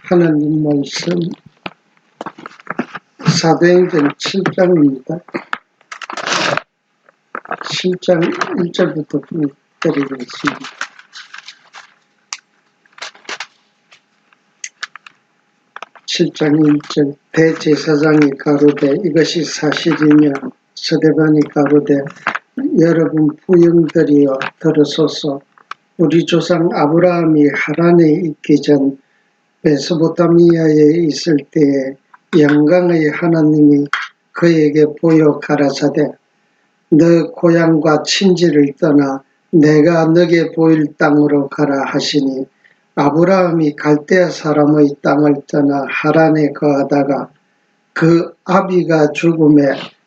하나님 말씀 사도행전 7장입니다. 7장 1절부터 드리겠습니다. (7장 1절) 대제사장이 가로되 이것이 사실이냐. 서대반이 가로되 여러분 부형들이여 들으소서. 우리 조상 아브라함이 하란에 있기 전 메소포타미아에 있을 때에 영광의 하나님이 그에게 보여 가라사대 너 고향과 친지를 떠나 내가 너게 보일 땅으로 가라 하시니 아브라함이 갈대아 사람의 땅을 떠나 하란에 거하다가 그 아비가 죽음에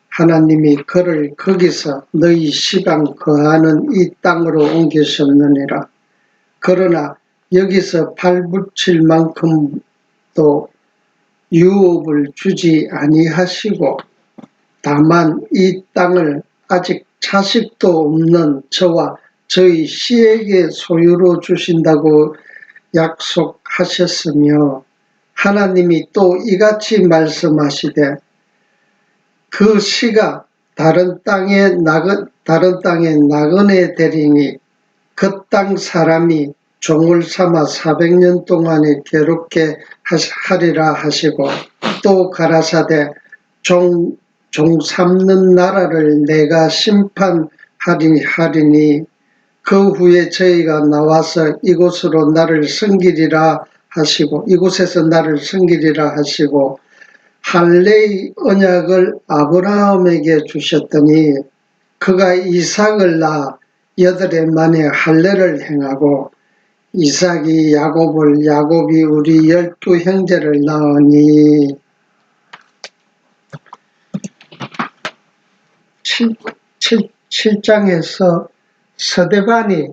하나님이 그를 거기서 너희 시방 거하는 이 땅으로 옮기셨느니라. 그러나 여기서 발붙일 만큼도 유업을 주지 아니하시고 다만 이 땅을 아직 자식도 없는 저와 저희 씨에게 소유로 주신다고 약속하셨으며 하나님이 또 이같이 말씀하시되 그 씨가 다른 땅에 나그네 되리니 그 땅 사람이 종을 삼아 400년 동안에 괴롭게 하리라 하시고 또 가라사대 종 삼는 나라를 내가 심판하리니 그 후에 저희가 나와서 이곳으로 나를 섬기리라 하시고 이곳에서 나를 섬기리라 하시고 할례의 언약을 아브라함에게 주셨더니 그가 이삭을 낳아 8해 만에 할례를 행하고 이삭이 야곱을 야곱이 우리 12형제를 낳으니 7장에서 서대반이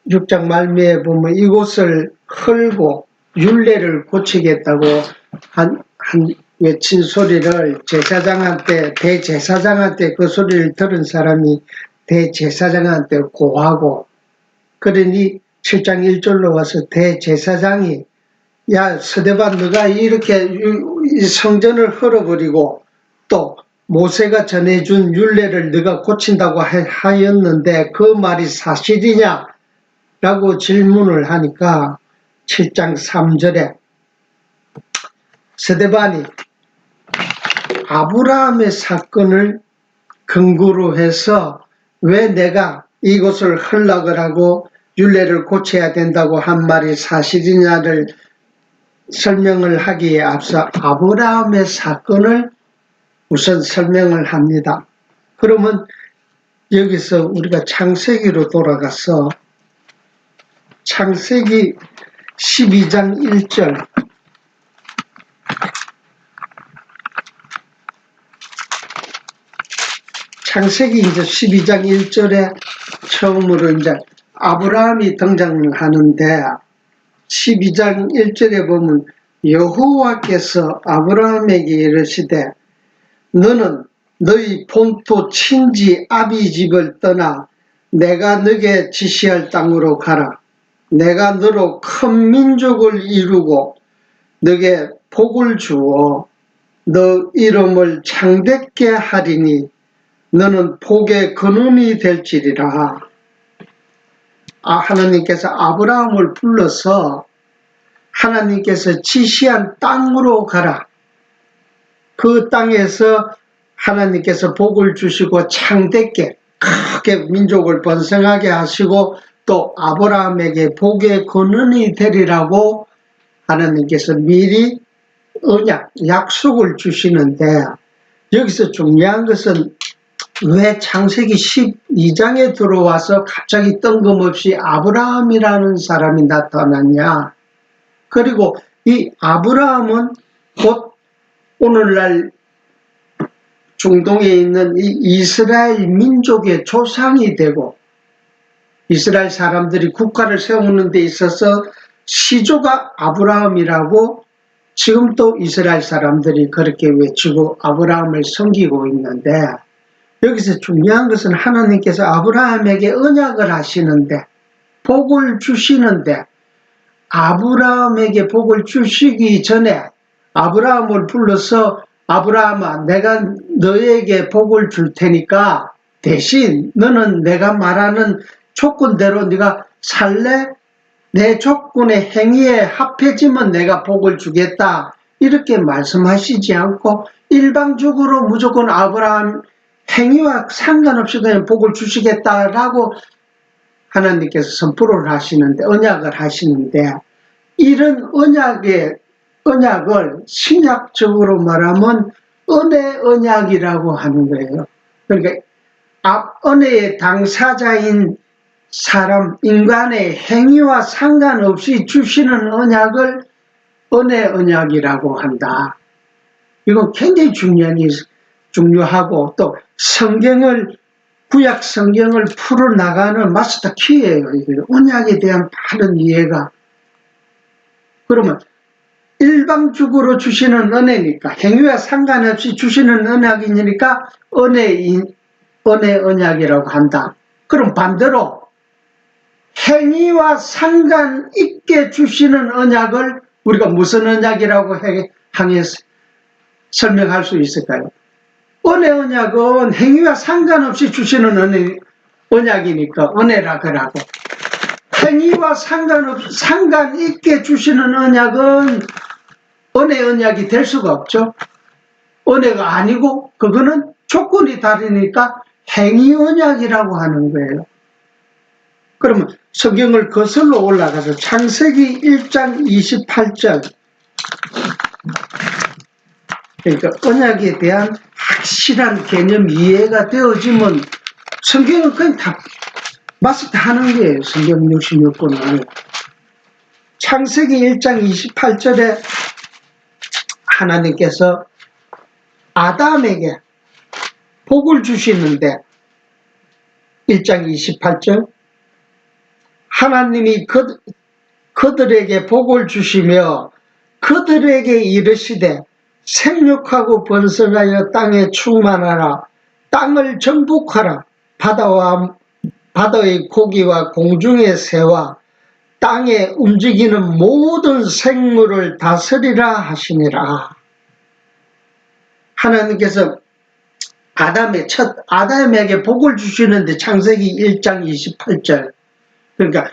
6장 말미에 보면 이곳을 헐고 율례를 고치겠다고 외친 소리를 대제사장한테 그 소리를 들은 사람이 대제사장한테 고하고 그러니 7장 1절로 와서 대제사장이 야 서대반 너가 이렇게 성전을 헐어버리고 또 모세가 전해준 율례를 네가 고친다고 하였는데 그 말이 사실이냐? 라고 질문을 하니까 7장 3절에 서대반이 아브라함의 사건을 근거로 해서 왜 내가 이것을 헐락을 하고 율례를 고쳐야 된다고 한 말이 사실이냐를 설명을 하기에 앞서 아브라함의 사건을 우선 설명을 합니다. 그러면 여기서 우리가 창세기로 돌아가서 창세기 12장 1절 창세기 이제 12장 1절에 처음으로 이제 아브라함이 등장을 하는데 12장 1절에 보면 여호와께서 아브라함에게 이르시되 너는 너희 본토 친지 아비 집을 떠나 내가 너게 지시할 땅으로 가라. 내가 너로 큰 민족을 이루고 너게 복을 주어 너 이름을 창대케 하리니 너는 복의 근원이 될지리라. 하나님께서 아브라함을 불러서 하나님께서 지시한 땅으로 가라. 그 땅에서 하나님께서 복을 주시고 창대케 크게 민족을 번성하게 하시고 또 아브라함에게 복의 근원이 되리라고 하나님께서 미리 약속을 주시는데 여기서 중요한 것은 왜 창세기 12장에 들어와서 갑자기 뜬금없이 아브라함이라는 사람이 나타났냐. 그리고 이 아브라함은 곧 오늘날 중동에 있는 이 이스라엘 민족의 조상이 되고 이스라엘 사람들이 국가를 세우는 데 있어서 시조가 아브라함이라고 지금도 이스라엘 사람들이 그렇게 외치고 아브라함을 섬기고 있는데 여기서 중요한 것은 하나님께서 아브라함에게 언약을 하시는데 복을 주시는데 아브라함에게 복을 주시기 전에 아브라함을 불러서 아브라함아, 내가 너에게 복을 줄 테니까 대신 너는 내가 말하는 조건대로 네가 살래? 내 조건의 행위에 합해지면 내가 복을 주겠다. 이렇게 말씀하시지 않고 일방적으로 무조건 아브라함 행위와 상관없이 그냥 복을 주시겠다라고 하나님께서 선포를 하시는데, 언약을 하시는데, 이런 언약을 신약적으로 말하면 은혜 언약이라고 하는 거예요. 그러니까 은혜의 당사자인 사람, 인간의 행위와 상관없이 주시는 언약을 은혜 언약이라고 한다. 이건 굉장히 중요하고 또 구약 성경을 풀어나가는 마스터 키예요. 이게 언약에 대한 바른 이해가. 그러면 일방적으로 주시는 은혜니까, 행위와 상관없이 주시는 언약이니까 은혜 언약이라고 한다. 그럼 반대로 행위와 상관있게 주시는 언약을 우리가 무슨 언약이라고 설명할 수 있을까요? 은혜 언약은 행위와 상관없이 주시는 언약이니까 은혜라 그러고, 행위와 상관있게 주시는 언약은 은혜 언약이 될 수가 없죠. 은혜가 아니고 그거는 조건이 다르니까 행위 언약이라고 하는 거예요. 그러면 성경을 거슬러 올라가서 창세기 1장 28절, 그러니까 언약에 대한 확실한 개념 이해가 되어지면 성경은 그냥 다 마스터하는 거예요. 성경 66권은. 창세기 1장 28절에 하나님께서 아담에게 복을 주시는데, 1장 28절, 하나님이 그들에게 복을 주시며 그들에게 이르시되 생육하고 번성하여 땅에 충만하라. 땅을 정복하라. 바다의 고기와 공중의 새와 땅에 움직이는 모든 생물을 다스리라 하시니라. 하나님께서 아담에게 복을 주시는데, 창세기 1장 28절. 그러니까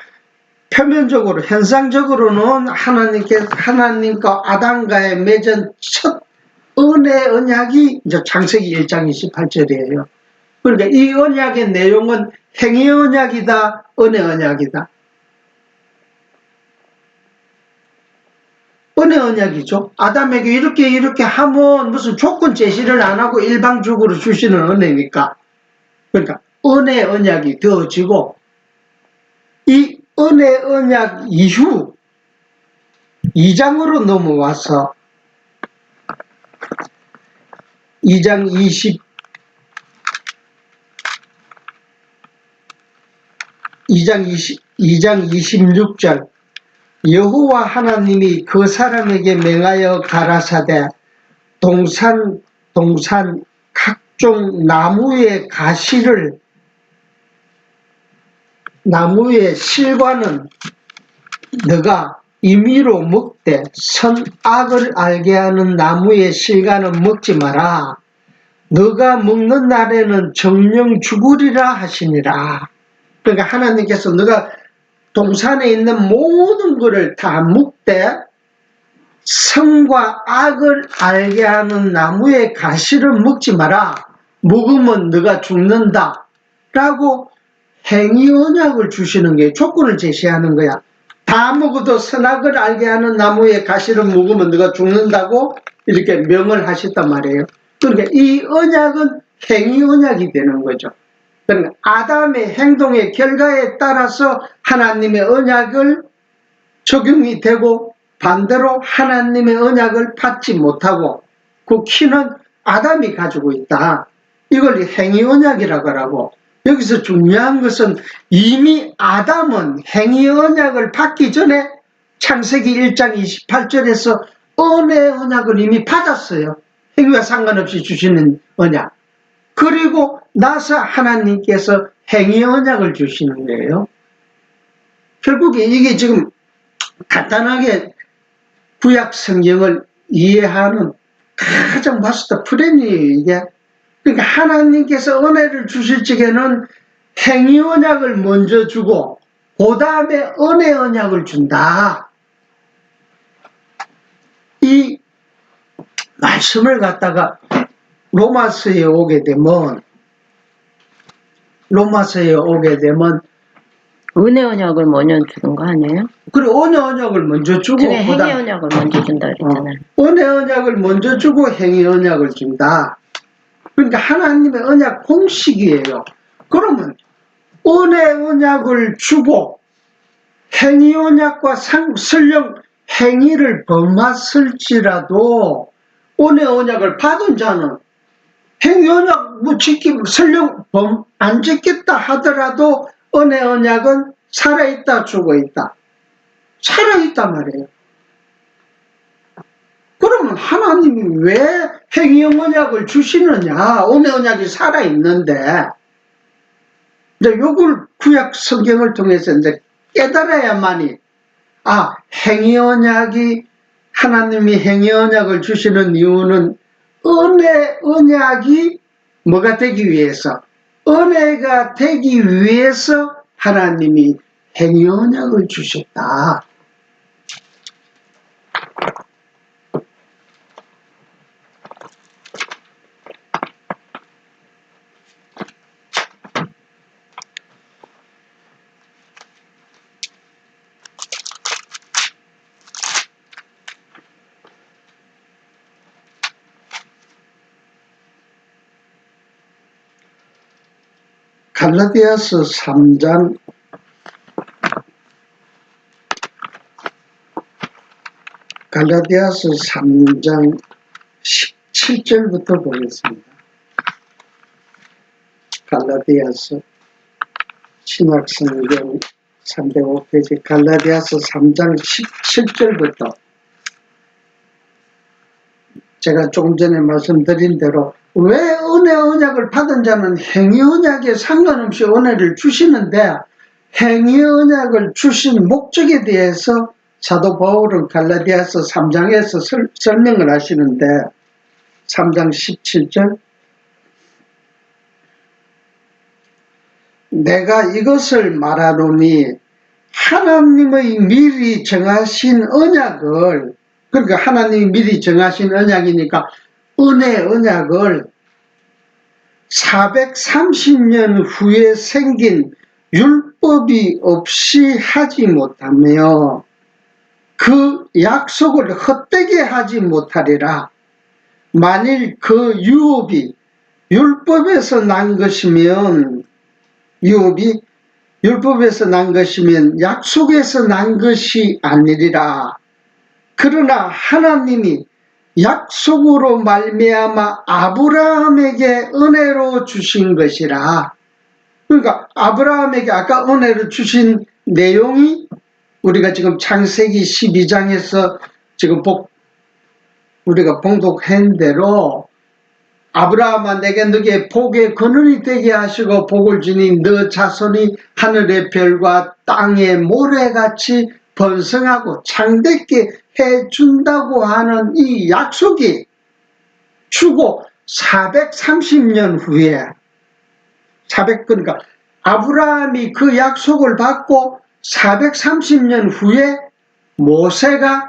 표면적으로, 현상적으로는 하나님과 아담과의 맺은 첫 은혜 언약이 이제 창세기 1장 28절이에요. 그러니까 이 언약의 내용은 행위 언약이다, 은혜 언약이다. 은혜 언약이죠. 아담에게 이렇게 하면 무슨 조건 제시를 안 하고 일방적으로 주시는 은혜니까. 그러니까 은혜 언약이 되어지고, 이 은혜 언약 이후 2장으로 넘어와서 2장 26절, 여호와 하나님이 그 사람에게 명하여 가라사대 동산 각종 나무의 실과는 너가 임의로 먹되 선악을 알게 하는 나무의 실과는 먹지 마라. 너가 먹는 날에는 정령 죽으리라 하시니라. 그러니까 하나님께서 너가 동산에 있는 모든 것을 다 먹되 선과 악을 알게 하는 나무의 가시를 먹지 마라. 먹으면 너가 죽는다. 라고 행위 언약을 주시는 게, 조건을 제시하는 거야. 다 먹어도 선악을 알게 하는 나무의 가시를 먹으면 너가 죽는다고 이렇게 명을 하셨단 말이에요. 그러니까 이 언약은 행위 언약이 되는 거죠. 그러니까 아담의 행동의 결과에 따라서 하나님의 언약을 적용이 되고, 반대로 하나님의 언약을 받지 못하고 그 키는 아담이 가지고 있다. 이걸 행위 언약이라고 하고, 여기서 중요한 것은 이미 아담은 행위 언약을 받기 전에 창세기 1장 28절에서 은혜 언약을 이미 받았어요. 행위와 상관없이 주시는 언약. 그리고 나서 하나님께서 행위 언약을 주시는 거예요. 결국에 이게 지금 간단하게 구약 성경을 이해하는 가장 마스터 플랜이에요, 이게. 그러니까 하나님께서 은혜를 주실 적에는 행위 언약을 먼저 주고 그 다음에 은혜 언약을 준다. 이 말씀을 갖다가 로마서에 오게 되면 은혜 언약을 먼저 주는 거 아니에요? 그래, 은혜 언약을 먼저 주고 그게 행위 언약을 먼저 준다 그랬잖아요. 은혜 언약을 먼저 주고 행위 언약을 준다. 그러니까 하나님의 언약 공식이에요. 그러면 은혜 언약을 주고 행위 언약과 설령 행위를 범했을지라도 은혜 언약을 받은 자는 행위 언약 설령 안 지켰다 하더라도 은혜 언약은 살아있다, 죽어있다. 살아있단 말이에요. 그러면 하나님이 왜 행위 언약을 주시느냐? 은혜 언약이 살아있는데. 이제 요걸 구약 성경을 통해서 이제 깨달아야만이, 행위 언약이, 하나님이 행위 언약을 주시는 이유는 은혜 언약이 뭐가 되기 위해서, 은혜가 되기 위해서 하나님이 행위 언약을 주셨다. 갈라디아서 3장 17절부터 보겠습니다. 갈라디아서 신학성경 305페이지 갈라디아서 3장 17절부터 제가 조금 전에 말씀드린 대로 왜 은혜 언약을 받은 자는 행위 언약에 상관없이 은혜를 주시는데 행위 언약을 주신 목적에 대해서 사도 바울은 갈라디아서 3장에서 설명을 하시는데 3장 17절 내가 이것을 말하노니 하나님의 미리 정하신 언약을, 그러니까 하나님이 미리 정하신 언약이니까 은혜 언약을 430년 후에 생긴 율법이 없이 하지 못하며 그 약속을 헛되게 하지 못하리라. 만일 그 유업이 율법에서 난 것이면 약속에서 난 것이 아니리라. 그러나 하나님이 약속으로 말미암아 아브라함에게 은혜로 주신 것이라. 그러니까 아브라함에게 아까 은혜로 주신 내용이 우리가 지금 창세기 12장에서 지금 우리가 봉독한 대로 아브라함아 내게 너게 복의 근원이 되게 하시고 복을 주니 너 자손이 하늘의 별과 땅의 모래같이 번성하고 창대게 해준다고 하는 이 약속이 주고 430년 후에 그러니까 아브라함이 그 약속을 받고 430년 후에 모세가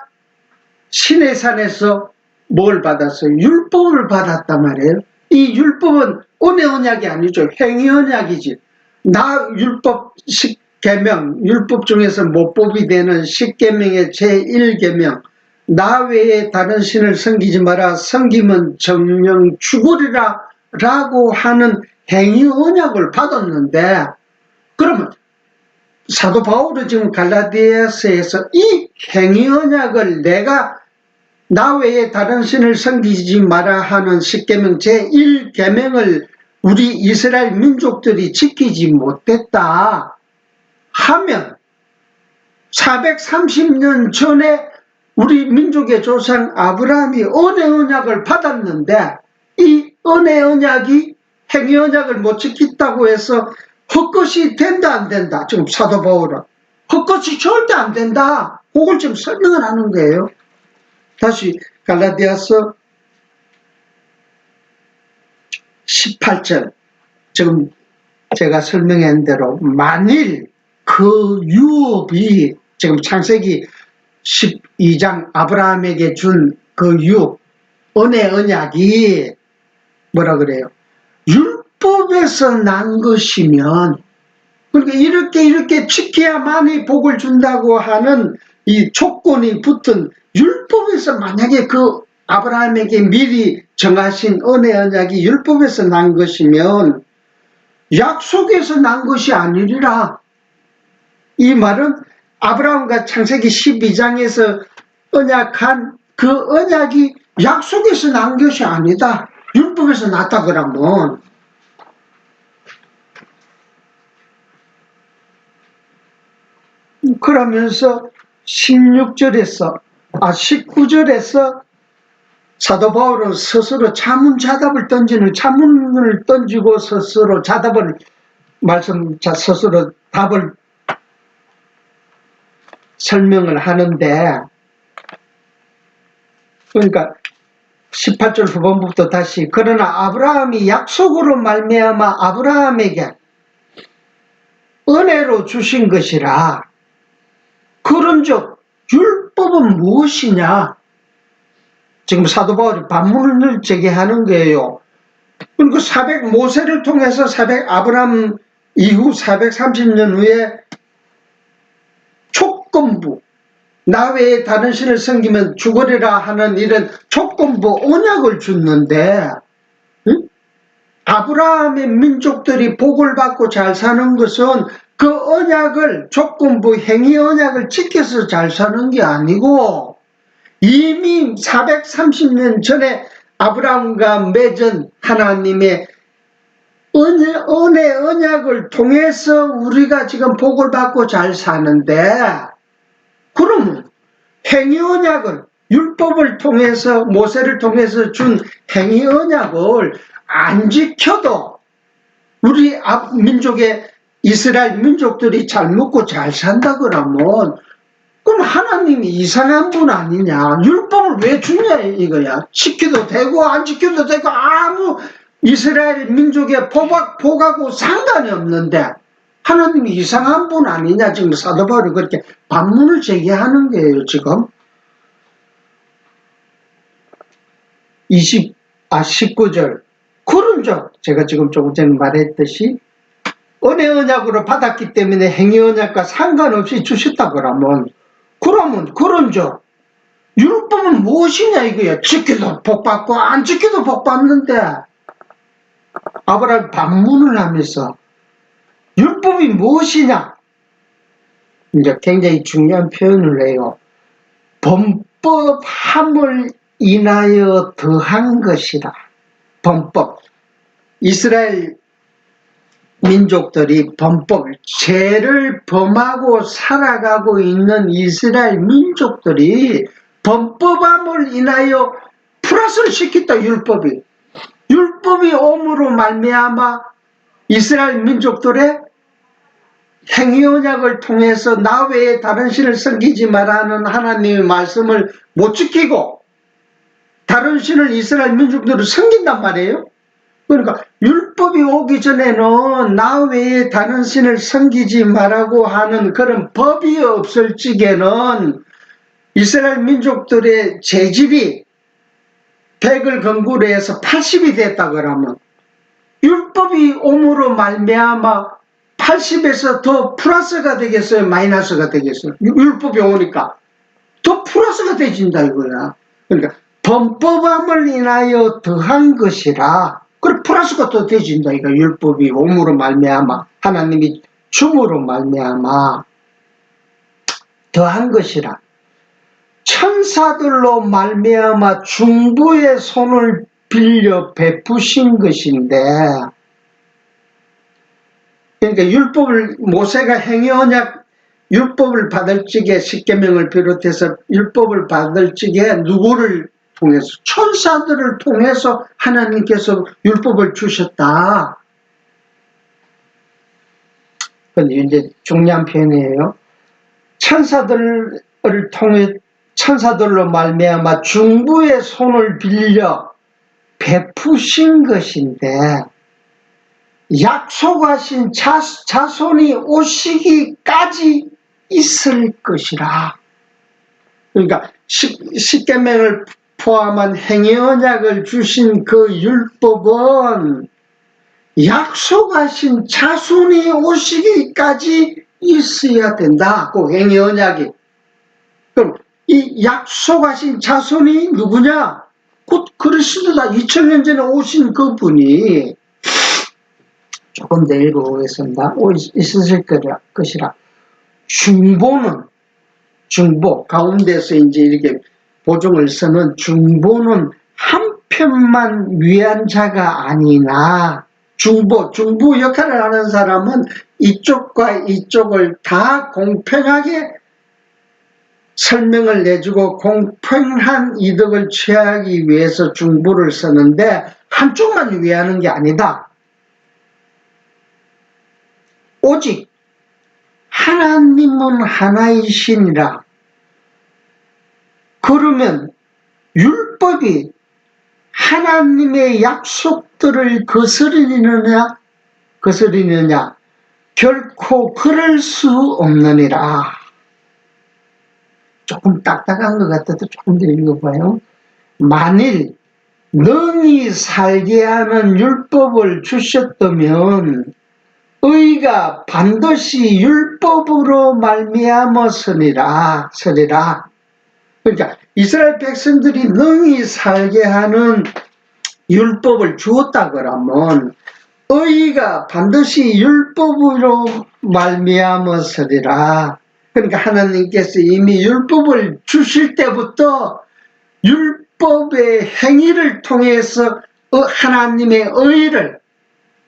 시내산에서 뭘 받았어요? 율법을 받았단 말이에요. 이 율법은 은혜 언약이 아니죠. 행위 언약이지. 나 율법 10계명, 율법 중에서 모법이 되는 10계명의 제1계명, 나 외에 다른 신을 섬기지 마라, 섬기면 정령 죽으리라 라고 하는 행위 언약을 받았는데, 그러면 사도 바울은 지금 갈라디아서에서 이 행위 언약을 내가 나 외에 다른 신을 섬기지 마라 하는 10계명 제1계명을 우리 이스라엘 민족들이 지키지 못했다 하면 430년 전에 우리 민족의 조상 아브라함이 은혜 언약을 받았는데 이 은혜 언약이 행위 언약을 못 지켰다고 해서 헛것이 된다 안 된다? 지금 사도 바울은 헛것이 절대 안 된다. 그걸 좀 설명을 하는 거예요. 다시 갈라디아서 18절. 지금 제가 설명한 대로 만일 그 유업이 지금 창세기 12장 아브라함에게 준 그 유업, 은혜 언약이 뭐라 그래요? 율법에서 난 것이면, 그러니까 이렇게 지켜야만이 복을 준다고 하는 이 조건이 붙은 율법에서 만약에 그 아브라함에게 미리 정하신 은혜 언약이 율법에서 난 것이면 약속에서 난 것이 아니리라. 이 말은 아브라함과 창세기 12장에서 언약한 그 언약이 약속에서 난 것이 아니다. 율법에서 났다 그러면. 그러면서 19절에서 사도 바울은 스스로 자문을 던지고 스스로 스스로 답을 설명을 하는데, 그러니까 18절 후반부터 다시 그러나 아브라함이 약속으로 말미암아 아브라함에게 은혜로 주신 것이라. 그런즉 율법은 무엇이냐? 지금 사도 바울이 반문을 제기하는 거예요. 그리고 모세를 통해서 아브라함 이후 430년 후에 조건부, 나 외에 다른 신을 섬기면 죽으리라 하는 이런 조건부 언약을 줬는데, 응? 아브라함의 민족들이 복을 받고 잘 사는 것은 그 언약을, 조건부 행위 언약을 지켜서 잘 사는 게 아니고 이미 430년 전에 아브라함과 맺은 하나님의 은혜 언약을 통해서 우리가 지금 복을 받고 잘 사는데, 그러면 행위 언약을, 율법을 통해서 모세를 통해서 준 행위 언약을 안 지켜도 우리 민족의 이스라엘 민족들이 잘 먹고 잘 산다 그러면 그럼 하나님이 이상한 분 아니냐? 율법을 왜 주냐 이거야. 지켜도 되고 안 지켜도 되고 아무 이스라엘 민족의 복하고 상관이 없는데 하나님이 이상한 분 아니냐? 지금 사도 바울이 그렇게 반문을 제기하는 거예요. 지금 19절. 그런즉 제가 지금 조금 전에 말했듯이 은혜 언약으로 받았기 때문에 행위 언약과 상관없이 주셨다 그러면 그런즉 율법은 무엇이냐 이거야. 지켜도 복받고 안 지켜도 복받는데, 아브라함이 반문을 하면서 율법이 무엇이냐, 이제 굉장히 중요한 표현을 해요. 범법함을 인하여 더한 것이다. 범법. 이스라엘 민족들이 죄를 범하고 살아가고 있는 이스라엘 민족들이 범법함을 인하여 플러스를 시켰다. 율법이 옴으로 말미암아 이스라엘 민족들의 행위 언약을 통해서 나 외에 다른 신을 섬기지 말라는 하나님의 말씀을 못 지키고 다른 신을 이스라엘 민족들을 섬긴단 말이에요. 그러니까 율법이 오기 전에는 나 외에 다른 신을 섬기지 말라고 하는 그런 법이 없을 적에는 이스라엘 민족들의 재질이 100을 근거로 해서 80이 됐다 그러면 율법이 옴으로 말미암아 80에서 더 플러스가 되겠어요? 마이너스가 되겠어요? 율법이 오니까 더 플러스가 되진다 이거야. 그러니까 범법함을 인하여 더한 것이라. 그래 플러스가 더 되진다 이거. 율법이 옴으로 말미암아 하나님이 줌으로 말미암아 더한 것이라. 천사들로 말미암아 중보의 손을 빌려 베푸신 것인데, 그러니까 모세가 행위 언약 율법을 받을 적에 십계명을 비롯해서 율법을 받을 적에 누구를 통해서? 천사들을 통해서 하나님께서 율법을 주셨다. 근데 이제 중요한 표현이에요. 천사들 통해 천사들로 말미암아 중보의 손을 빌려 베푸신 것인데 약속하신 자손이 오시기까지 있을 것이라. 그러니까 십계명을 포함한 행위 언약을 주신 그 율법은 약속하신 자손이 오시기까지 있어야 된다. 그 행위 언약이. 그럼 이 약속하신 자손이 누구냐? 곧 그리스도다. 2000년 전에 오신 그분이. 조금 더 읽어보겠습니다. 있으실 것이라. 중보, 가운데서 이제 이렇게 보증을 쓰는 중보는 한편만 위한 자가 아니나, 중보 역할을 하는 사람은 이쪽과 이쪽을 다 공평하게 설명을 내주고 공평한 이득을 취하기 위해서 중보를 쓰는데 한쪽만 위하는 게 아니다. 오직 하나님은 하나이시니라. 그러면 율법이 하나님의 약속들을 거스르느냐? 결코 그럴 수 없느니라. 조금 딱딱한 것 같아도 조금 더 읽어봐요. 만일 능히 살게 하는 율법을 주셨다면 의가 반드시 율법으로 말미암아 서리라. 그러니까 이스라엘 백성들이 능히 살게 하는 율법을 주었다 그러면 의가 반드시 율법으로 말미암아 서리라. 그러니까 하나님께서 이미 율법을 주실 때부터 율법의 행위를 통해서 하나님의 의를,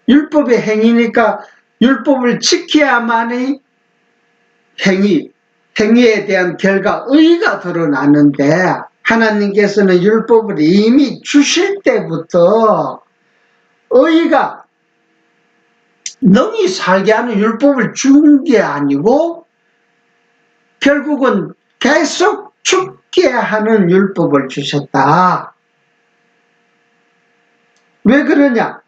율법의 행위니까 율법을 지켜야만이 행위에 대한 결과, 의가 드러나는데, 하나님께서는 율법을 이미 주실 때부터 의가 능히 살게 하는 율법을 준 게 아니고 결국은 계속 죽게 하는 율법을 주셨다. 왜 그러냐?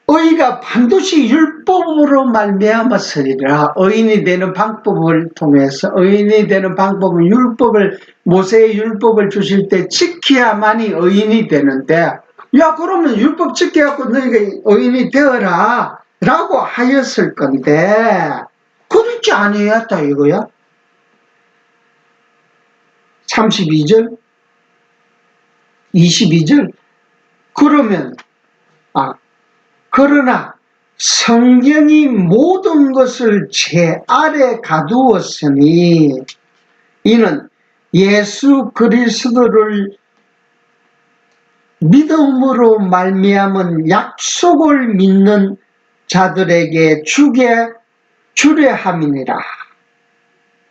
의가 반드시 율법으로 말미암아 서리라. 의인이 되는 방법을 통해서, 의인이 되는 방법은 모세의 율법을 주실 때 지켜야만이 의인이 되는데, 야 그러면 율법 지켜갖고 너희가 의인이 되어라 라고 하였을 건데 그렇지 아니었다 이거야. 32절 22절 그러나 성경이 모든 것을 제 아래 가두었으니 이는 예수 그리스도를 믿음으로 말미암은 약속을 믿는 자들에게 주려 함이니라.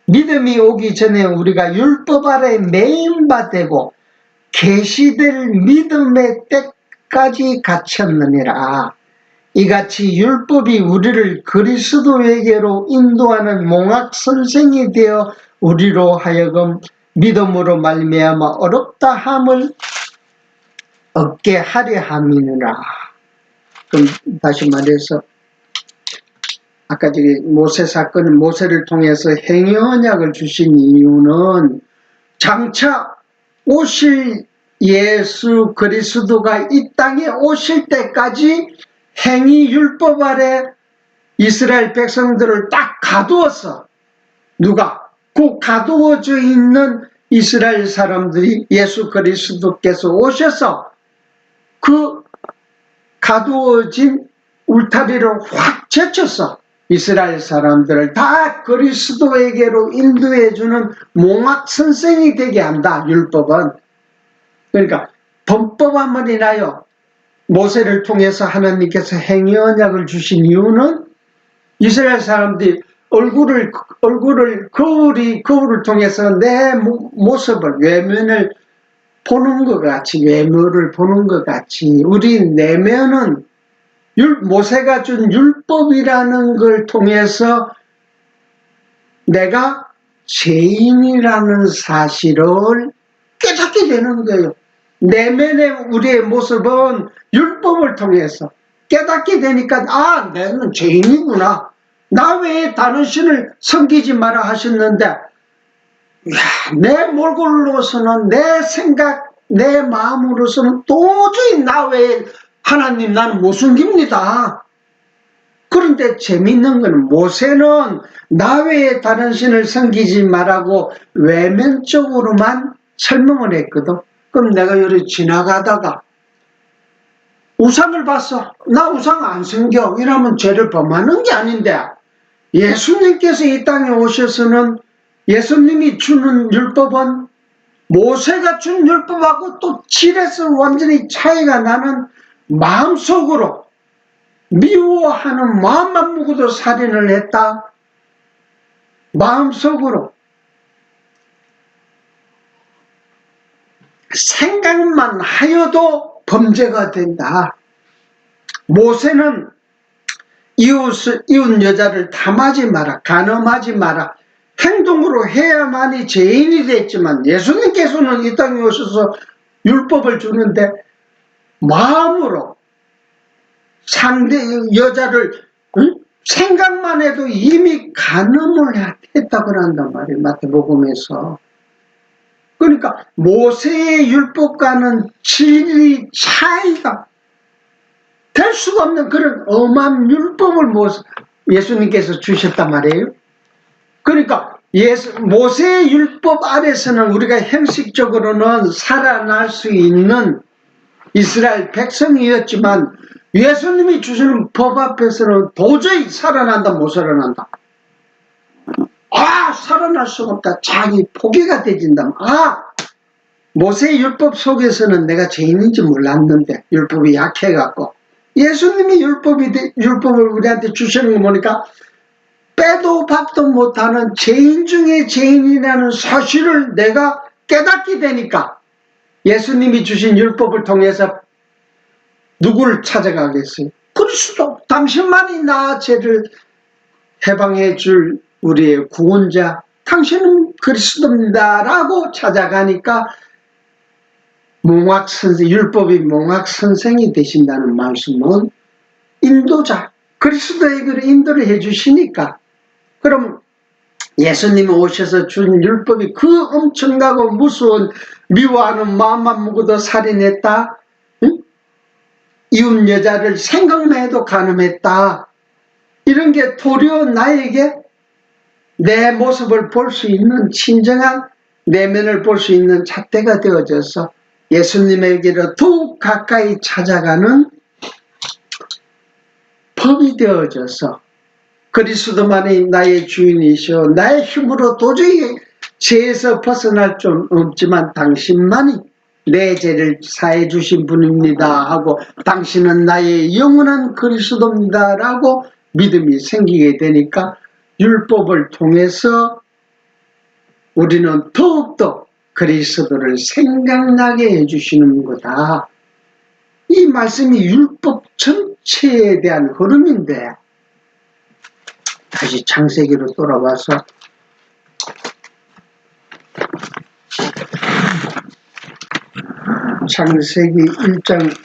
믿음이 오기 전에 우리가 율법 아래 매인 바 되고 계시될 믿음의 때까지 갇혔느니라. 이같이 율법이 우리를 그리스도에게로 인도하는 몽학 선생이 되어 우리로 하여금 믿음으로 말미암아 어렵다 함을 얻게 하려 함이니라. 그럼 다시 말해서 아까 저기 모세 사건, 모세를 통해서 행위 언약을 주신 이유는 장차 오실 예수 그리스도가 이 땅에 오실 때까지 행위 율법 아래 이스라엘 백성들을 딱 가두었어. 누가? 그 가두어져 있는 이스라엘 사람들이 예수 그리스도께서 오셔서 그 가두어진 울타리를 확 제쳤어. 이스라엘 사람들을 다 그리스도에게로 인도해주는 몽학 선생이 되게 한다. 율법은. 그러니까 범법함을 인하여 모세를 통해서 하나님께서 행위 언약을 주신 이유는 이스라엘 사람들이 거울을 통해서 내 모습을, 외면을 보는 것 같이, 외모를 보는 것 같이 우리 내면은 모세가 준 율법이라는 걸 통해서 내가 죄인이라는 사실을 깨닫게 되는 거예요. 내면의 우리의 모습은 율법을 통해서 깨닫게 되니까, 아, 나는 죄인이구나. 나 외에 다른 신을 섬기지 마라 하셨는데, 야, 내 몰골로서는, 내 생각, 내 마음으로서는 도저히 나 외에 하나님 나는 못 숨깁니다. 그런데 재밌는 건 모세는 나 외에 다른 신을 섬기지 말라고 외면적으로만 설명을 했거든. 그럼 내가 여기 지나가다가 우상을 봤어. 나 우상 안 섬겨. 이러면 죄를 범하는 게 아닌데, 예수님께서 이 땅에 오셔서는 예수님이 주는 율법은 모세가 준 율법하고 또 질에서 완전히 차이가 나는, 마음속으로 미워하는 마음만 먹어도 살인을 했다. 마음속으로 생각만 하여도 범죄가 된다. 모세는 이웃 여자를 탐하지 마라, 간음하지 마라, 행동으로 해야만이 죄인이 됐지만, 예수님께서는 이 땅에 오셔서 율법을 주는데 마음으로 상대 여자를 생각만 해도 이미 간음을 했다고 한단 말이에요, 마태복음에서. 그러니까 모세의 율법과는 질이 차이가 될 수가 없는 그런 엄한 율법을 예수님께서 주셨단 말이에요. 그러니까 모세의 율법 아래서는 우리가 형식적으로는 살아날 수 있는 이스라엘 백성이었지만, 예수님이 주시는 법 앞에서는 도저히 살아난다 못 살아난다. 아, 살아날 수가 없다. 자기 포기가 되진다. 아, 모세의 율법 속에서는 내가 죄인인지 몰랐는데 율법이 약해갖고, 예수님이 율법을 우리한테 주시는 거 보니까 빼도 박도 못하는 죄인 중에 죄인이라는 사실을 내가 깨닫게 되니까, 예수님이 주신 율법을 통해서 누구를 찾아가겠어요? 그리스도, 당신만이 나 죄를 해방해 줄 우리의 구원자, 당신은 그리스도입니다 라고 찾아가니까, 율법이 몽학 선생이 되신다는 말씀은 인도자, 그리스도에게 인도를 해주시니까, 그럼 예수님이 오셔서 준 율법이 그 엄청나고 무서운 미워하는 마음만 먹어도 살인했다, 응? 이웃 여자를 생각만 해도 간음했다, 이런 게 도리어 나에게 내 모습을 볼 수 있는, 진정한 내면을 볼 수 있는 잣대가 되어져서 예수님에게로 더욱 가까이 찾아가는 법이 되어져서, 그리스도만이 나의 주인이시오, 나의 힘으로 도저히 죄에서 벗어날 수 없지만 당신만이 내 죄를 사해 주신 분입니다 하고, 당신은 나의 영원한 그리스도입니다 라고 믿음이 생기게 되니까, 율법을 통해서 우리는 더욱더 그리스도를 생각나게 해주시는 거다. 이 말씀이 율법 전체에 대한 흐름인데, 다시 창세기로 돌아와서 창세기 1장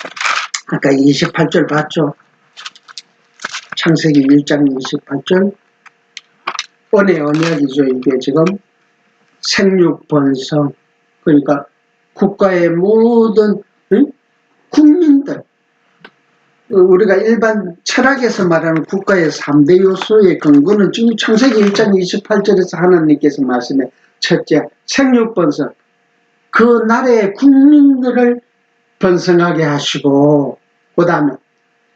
아까 28절 봤죠? 창세기 1장 28절, 은혜 언약이죠. 이게 지금 생육번성, 그러니까 국가의 모든 국민들, 우리가 일반 철학에서 말하는 국가의 3대 요소의 근거는 지금 창세기 1장 28절에서 하나님께서 말씀해, 첫째 생육번성, 그 나라의 국민들을 번성하게 하시고, 그 다음에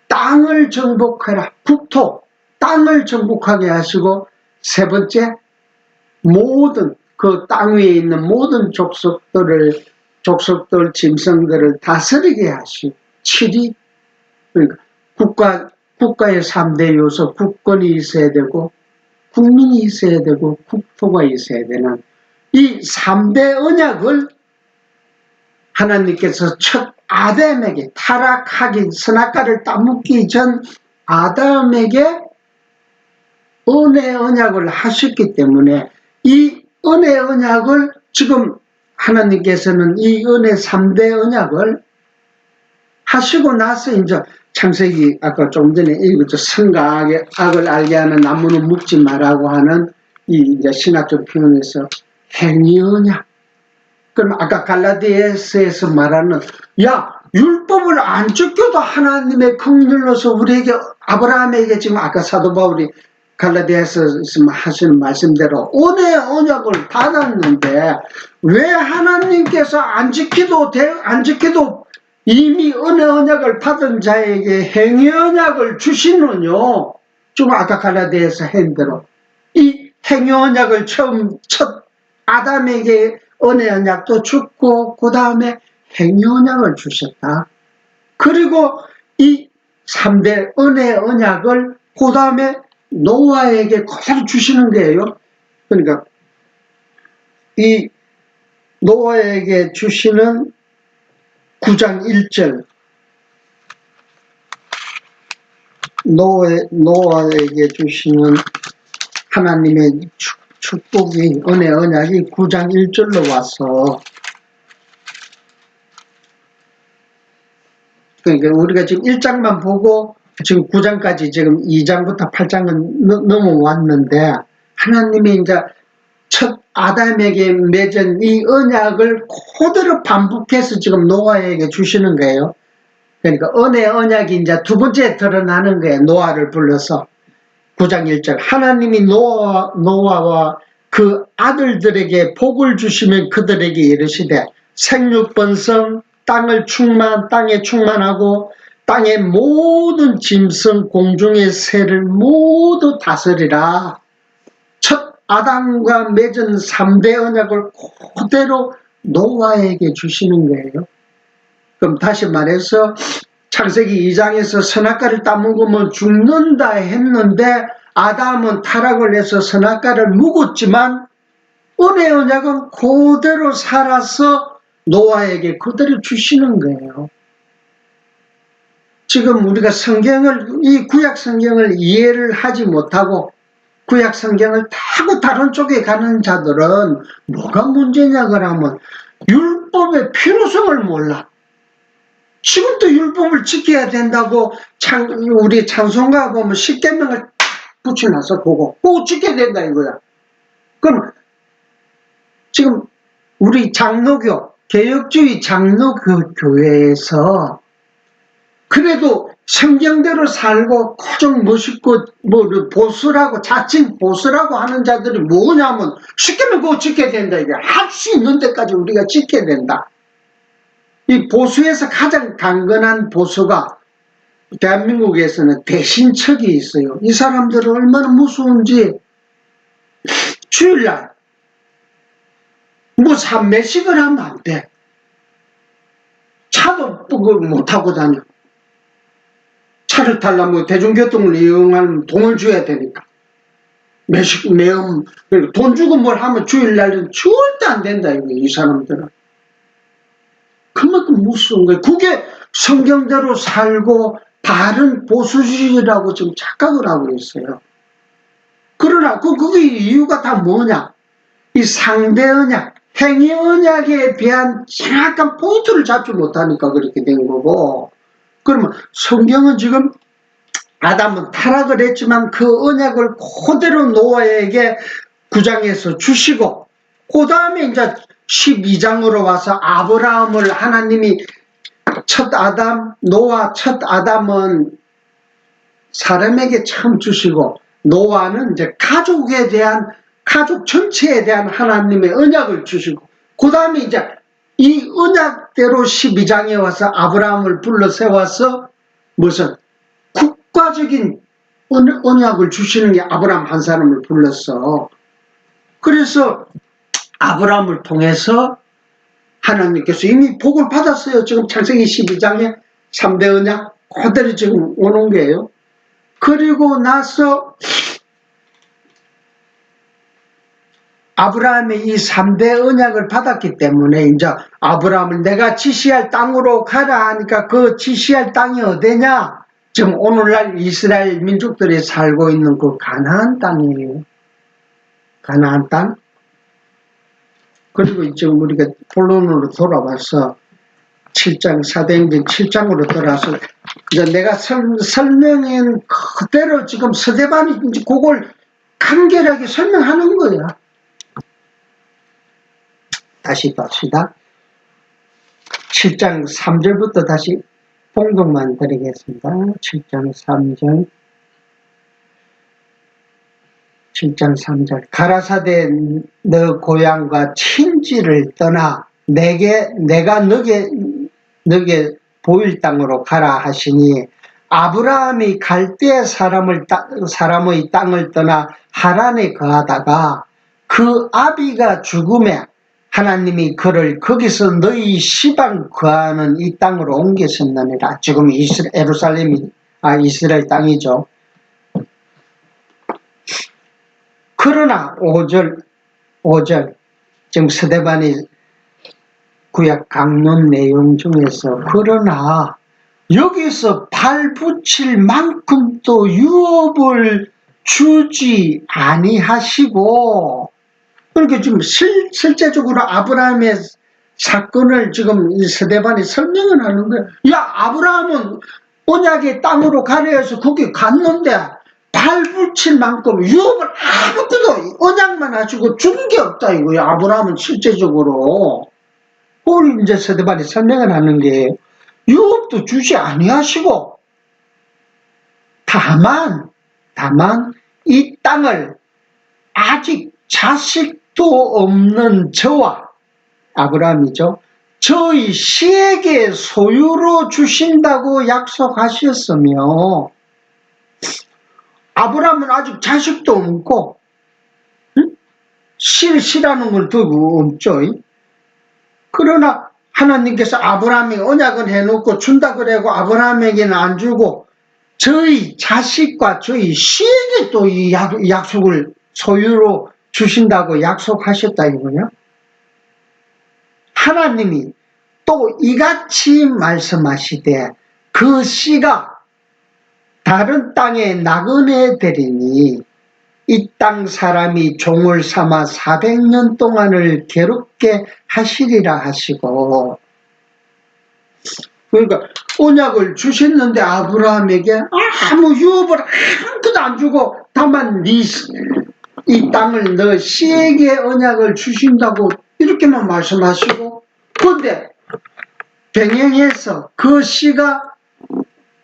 땅을 정복하라, 국토, 땅을 정복하게 하시고, 세 번째 모든 그 땅 위에 있는 모든 족속들, 짐승들을 다스리게 하시고, 7위, 그러니까 국가의 3대 요소, 국권이 있어야 되고, 국민이 있어야 되고, 국토가 있어야 되는 이 3대 언약을 하나님께서 첫 아담에게, 타락하기, 선악과를 따먹기 전 아담에게 은혜 언약을 하셨기 때문에, 이 은혜 언약을 지금 하나님께서는 이 은혜 3대 언약을 하시고 나서 이제 창세기 아까 좀 전에 읽었죠. 선과 악을 알게 하는 나무는 묵지 말라고 하는 이 이제 신학적 표현에서 행위 언약. 그럼 아까 갈라디아서에서 말하는 율법을 안 지켜도 하나님의 긍휼로서 우리에게 아브라함에게 지금 아까 사도 바울이 갈라디아서에서 하시는 말씀대로 은혜 언약을 받았는데 왜 하나님께서 안 지켜도 이미 은혜 언약을 받은 자에게 행위 언약을 주시느뇨? 좀 아까 갈라디아서 한 대로 이 행위 언약을 첫 아담에게 은혜 언약도 주고 그 다음에 행위 언약을 주셨다. 그리고 이 3대 은혜 언약을 그 다음에 노아에게 그대로 주시는 거예요. 그러니까 이 노아에게 주시는 9장 1절 노아에게 주시는 하나님의 축복이 은혜 언약이 9장 1절로 와서 그러니까 우리가 지금 1장만 보고 지금 9장까지 지금 2장부터 8장은 넘어왔는데 하나님이 이제 첫 아담에게 맺은 이 언약을 그대로 반복해서 지금 노아에게 주시는 거예요. 그러니까 은혜 언약이 이제 두 번째 드러나는 거예요. 노아를 불러서 9장 1절 하나님이 노아와 그 아들들에게 복을 주시면 그들에게 이르시되 생육번성 땅에 충만하고 땅의 모든 짐승 공중의 새를 모두 다스리라. 첫 아담과 맺은 3대 언약을 그대로 노아에게 주시는 거예요. 그럼 다시 말해서 창세기 2장에서 선악과를 따먹으면 죽는다 했는데 아담은 타락을 해서 선악과를 먹었지만 은혜 언약은 그대로 살아서 노아에게 그대로 주시는 거예요. 지금 우리가 이 구약 성경을 이해를 하지 못하고 구약 성경을 타고 다른 쪽에 가는 자들은 뭐가 문제냐 그러면 율법의 필요성을 몰라. 지금도 율법을 지켜야 된다고 우리 찬송가 보면 십계명을 붙여놔서 보고 꼭 지켜야 된다 이거야. 그럼 지금 우리 장로교 개혁주의 장로교 교회에서 그래도 성경대로 살고 고정 멋있고 보수라고 자칭 보수라고 하는 자들이 뭐냐면 십계명 그거 지켜야 된다 이게 할 수 있는 데까지 우리가 지켜야 된다. 이 보수에서 가장 강건한 보수가 대한민국에서는 대신척이 있어요. 이 사람들은 얼마나 무서운지 주일날 뭐 삼매식을 하면 안 돼. 차도 못 타고 다녀. 차를 타려면 대중교통을 이용하면 돈을 줘야 되니까. 매음 돈 주고 뭘 하면 주일날은 절대 안 된다 이거 이 사람들은. 그만큼 무서운 거예요. 그게 성경대로 살고 바른 보수주의라고 지금 착각을 하고 있어요. 그러나 그게 이유가 다 뭐냐? 이 상대 언약, 행위 언약에 대한 정확한 포인트를 잡지 못하니까 그렇게 된 거고. 그러면 성경은 지금 아담은 타락을 했지만 그 언약을 그대로 노아에게 9장에서 주시고 그 다음에 이제 12장으로 와서 아브라함을 하나님이 노아 첫 아담은 사람에게 처음 주시고 노아는 이제 가족 전체에 대한 하나님의 언약을 주시고 그 다음에 이제 이 언약대로 12장에 와서 아브라함을 불러 세워서 무슨 국가적인 언약을 주시는 게 아브라함 한 사람을 불렀어. 그래서 아브라함을 통해서 하나님께서 이미 복을 받았어요. 지금 창세기 12장에 3대 언약 그대로 지금 오는 거예요. 그리고 나서 아브라함이 이 3대 언약을 받았기 때문에 이제 아브라함을 내가 지시할 땅으로 가라 하니까 그 지시할 땅이 어디냐? 지금 오늘날 이스라엘 민족들이 살고 있는 그 가나안 땅이에요. 가나안 땅. 그리고 지금 우리가 본론으로 돌아와서 7장, 사도행전 7장으로 돌아서 이제 내가 설명한 그대로 지금 스데반이 이제 그걸 간결하게 설명하는 거야. 다시 봅시다. 7장 3절부터 다시 봉독만 드리겠습니다. 7장 3절. 7장 3절. 가라사대 너 고향과 친지를 떠나 내가 너게 보일 땅으로 가라 하시니 아브라함이 갈대 사람의 땅을 떠나 하란에 거하다가 그 아비가 죽음에 하나님이 그를 거기서 너희 시방 거하는 이 땅으로 옮기셨느니라. 지금 이스라엘 땅이죠. 그러나 5절 지금 스데반이 구약 강론 내용 중에서 그러나 여기서 발붙일 만큼도 유업을 주지 아니하시고, 그러니까 지금 실제적으로 아브라함의 사건을 지금 이 스데반이 설명을 하는 거예요. 야, 아브라함은 언약의 땅으로 가려 해서 거기 갔는데 발붙일 만큼 유업을 아무것도 언약만 하시고 준 게 없다 이거예요. 아브라함은 실제적으로. 그걸 이제 스데반이 설명을 하는 게 유업도 주지 아니하시고 다만 이 땅을 아직 자식도 없는 저와 아브라함이죠. 저희 씨에게 소유로 주신다고 약속하셨으며 아브라함은 아직 자식도 없고 씨라는 걸 두고 없죠. 그러나 하나님께서 아브라함이 언약을 해놓고 준다 그래고 아브라함에게는 안 주고 저희 자식과 저희 씨에게 또 이 약속을 소유로 주신다고 약속하셨다 이거요. 하나님이 또 이같이 말씀하시되 그 씨가 다른 땅에 나그네 되리니 이 땅 사람이 종을 삼아 400년 동안을 괴롭게 하시리라 하시고, 그러니까 언약을 주셨는데 아브라함에게 아무 유업을 아무것도 안 주고 다만 이 땅을 너 씨에게 언약을 주신다고 이렇게만 말씀하시고, 그런데 병행해서 그 씨가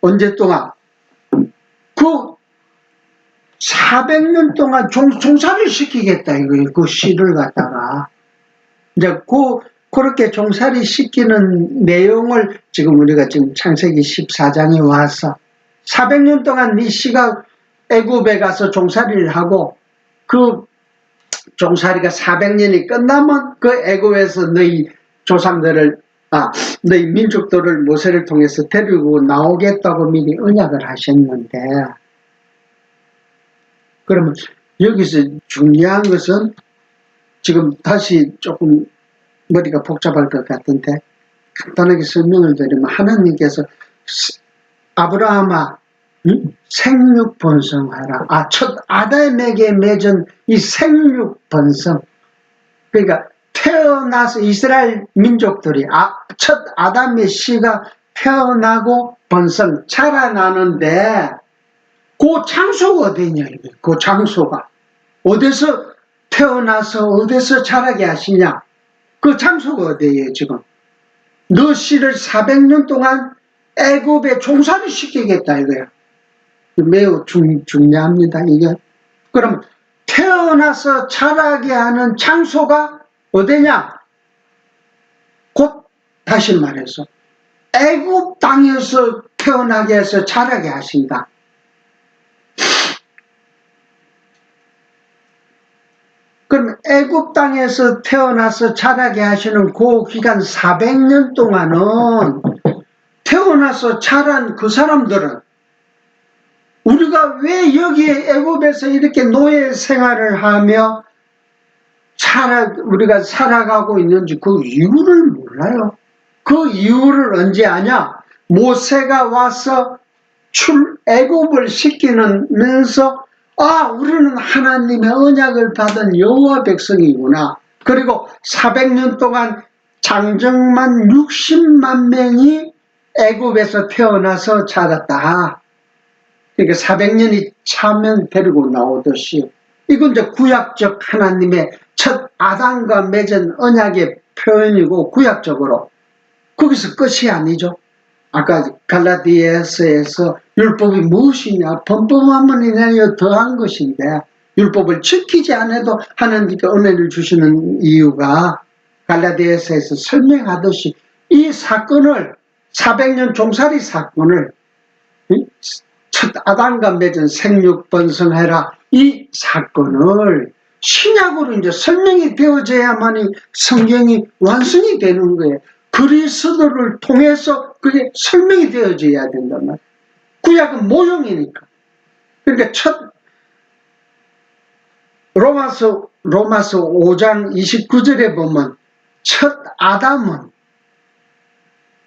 언제 동안 그 400년 동안 종살이를 시키겠다 이거예요. 그 씨를 갖다가 이제 그렇게 종살이 시키는 내용을 지금 우리가 지금 창세기 14장에 와서 400년 동안 네 씨가 애굽에 가서 종살이를 하고 그 종살이가 400년이 끝나면 그 애굽에서 너희 조상들을 너희 민족들을 모세를 통해서 데리고 나오겠다고 미리 언약을 하셨는데, 그러면 여기서 중요한 것은 지금 다시 조금 머리가 복잡할 것 같은데 간단하게 설명을 드리면 하나님께서 아브라함아 생육 번성하라. 첫 아담에게 맺은 이 생육 번성, 그러니까 태어나서 이스라엘 민족들이 첫 아담의 씨가 태어나고 번성 자라나는데 그 장소가 어디냐 이게. 그 장소가 어디서 태어나서 어디서 자라게 하시냐, 그 장소가 어디예요. 지금 너 씨를 400년 동안 애굽에 종살이 시키겠다 이거야. 매우 중요합니다 이게. 그럼 태어나서 자라게 하는 장소가 어디냐, 곧 다시 말해서 애굽 땅에서 태어나게 해서 자라게 하신다. 그럼 애굽 땅에서 태어나서 자라게 하시는 그 기간 400년 동안은 태어나서 자란 그 사람들은 우리가 왜 여기에 애굽에서 이렇게 노예 생활을 하며 우리가 살아가고 있는지 그 이유를 몰라요. 그 이유를 언제 아냐? 모세가 와서 애굽을 시키면서 우리는 하나님의 언약을 받은 여호와 백성이구나. 그리고 400년 동안 장정만 60만 명이 애굽에서 태어나서 자랐다. 그러니까 400년이 차면 데리고 나오듯이 이건 이제 구약적 하나님의 첫 아담과 맺은 언약의 표현이고 구약적으로 거기서 끝이 아니죠. 아까 갈라디아서에서 율법이 무엇이냐, 범법함은 인하여 더한 것인데 율법을 지키지 않아도 하나님께 은혜를 주시는 이유가 갈라디아서에서 설명하듯이 이 사건을 400년 종살이 사건을 첫 아담과 맺은 생육 번성해라 이 사건을 신약으로 이제 설명이 되어져야만이 성경이 완성이 되는 거예요. 그리스도를 통해서 그게 설명이 되어져야 된단 말이에요. 구약은 모형이니까. 그러니까 첫 로마서 5장 29절에 보면 첫 아담은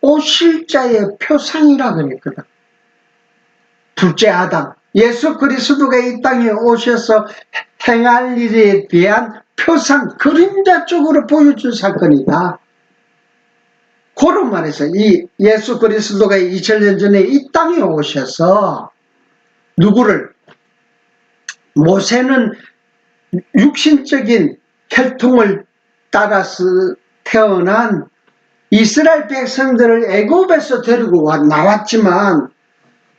오실 자의 표상이라 그랬거든. 둘째 아담, 예수 그리스도가 이 땅에 오셔서 행할 일에 대한 표상, 그림자 쪽으로 보여준 사건이다. 그런 말에서 이 예수 그리스도가 2000년 전에 이 땅에 오셔서 누구를, 모세는 육신적인 혈통을 따라서 태어난 이스라엘 백성들을 애굽에서 데리고 나왔지만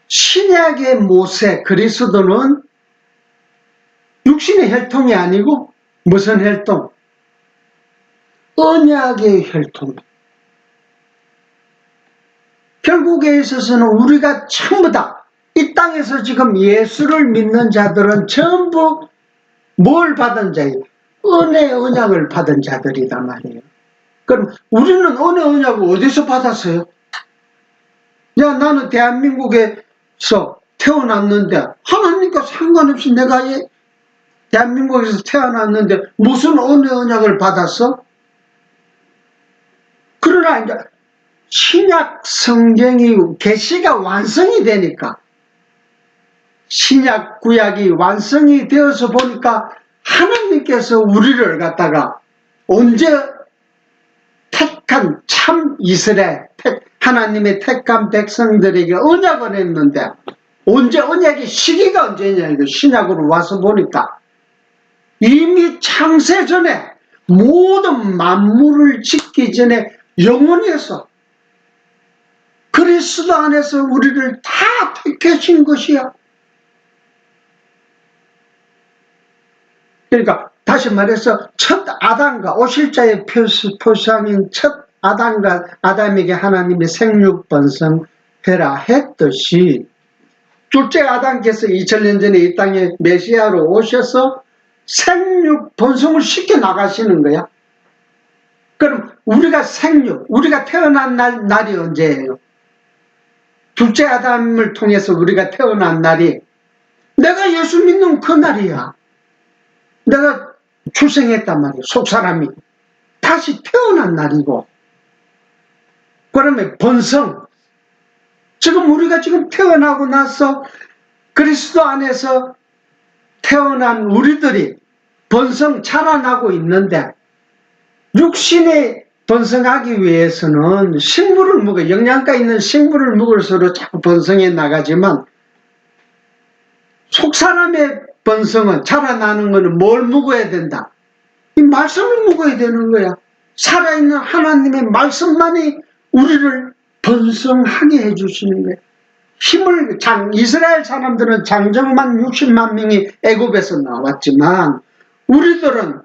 신약의 모세 그리스도는 육신의 혈통이 아니고 무슨 혈통? 언약의 혈통. 결국에 있어서는 우리가 전부 다 이 땅에서 지금 예수를 믿는 자들은 전부 뭘 받은 자예요? 은혜 언약을 받은 자들이다 말이에요. 그럼 우리는 은혜 언약을 어디서 받았어요? 야, 나는 대한민국에서 태어났는데 하나님과 상관없이 내가 대한민국에서 태어났는데 무슨 은혜 언약을 받았어? 그러나 이제 신약 성경이 계시가 완성이 되니까 신약 구약이 완성이 되어서 보니까 하나님께서 우리를 갖다가 언제 택한 참 이스라엘 하나님의 택한 백성들에게 언약을 했는데 언제 언약의 시기가 언제냐 이거 신약으로 와서 보니까 이미 창세 전에 모든 만물을 짓기 전에 영원해서 그리스도 안에서 우리를 다 택하신 것이야. 그러니까 다시 말해서 첫 아담과 오실 자의 표상인 첫 아담과 아담에게 하나님의 생육 번성해라 했듯이 둘째 아담께서 2000년 전에 이 땅에 메시아로 오셔서 생육 번성을 시켜 나가시는 거야. 그럼 우리가 우리가 태어난 날이 언제예요? 둘째 아담을 통해서 우리가 태어난 날이 내가 예수 믿는 그 날이야. 내가 출생했단 말이야. 속사람이 다시 태어난 날이고, 그러면 번성, 지금 우리가 지금 태어나고 나서 그리스도 안에서 태어난 우리들이 번성 자라나고 있는데 육신에 번성하기 위해서는 식물을 먹어, 영양가 있는 식물을 먹을수록 자꾸 번성해 나가지만 속사람의 번성은 자라나는 것은 뭘 먹어야 된다? 이 말씀을 먹어야 되는 거야. 살아있는 하나님의 말씀만이 우리를 번성하게 해주시는 거야. 이스라엘 사람들은 장정만 60만 명이 애굽에서 나왔지만 우리들은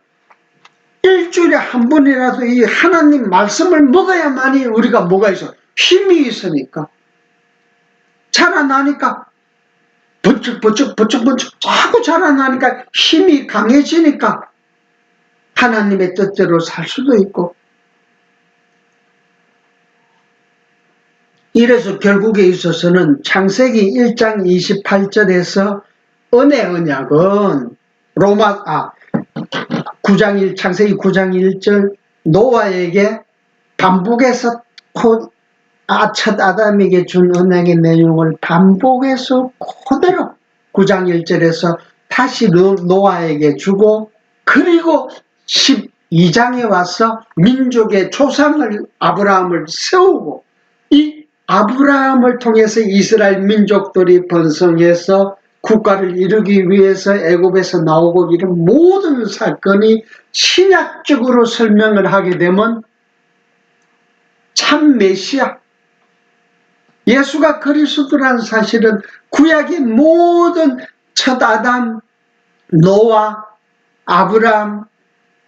일주일에 한 번이라도 이 하나님 말씀을 먹어야만이 우리가 뭐가 있어? 힘이 있으니까. 자라나니까 번쩍 자꾸 자라나니까 힘이 강해지니까 하나님의 뜻대로 살 수도 있고, 이래서 결국에 있어서는 창세기 1장 28절에서 은혜 언약은 창세기 9장 1절 노아에게 반복해서 첫 아담에게 준 언약의 내용을 반복해서 그대로 9장 1절에서 다시 노아에게 주고, 그리고 2장에 와서 민족의 조상을 아브라함을 세우고 이 아브라함을 통해서 이스라엘 민족들이 번성해서 국가를 이루기 위해서 애굽에서 나오고 이런 모든 사건이 신약적으로 설명을 하게 되면 참 메시아 예수가 그리스도라는 사실은 구약의 모든 첫 아담, 노아, 아브라함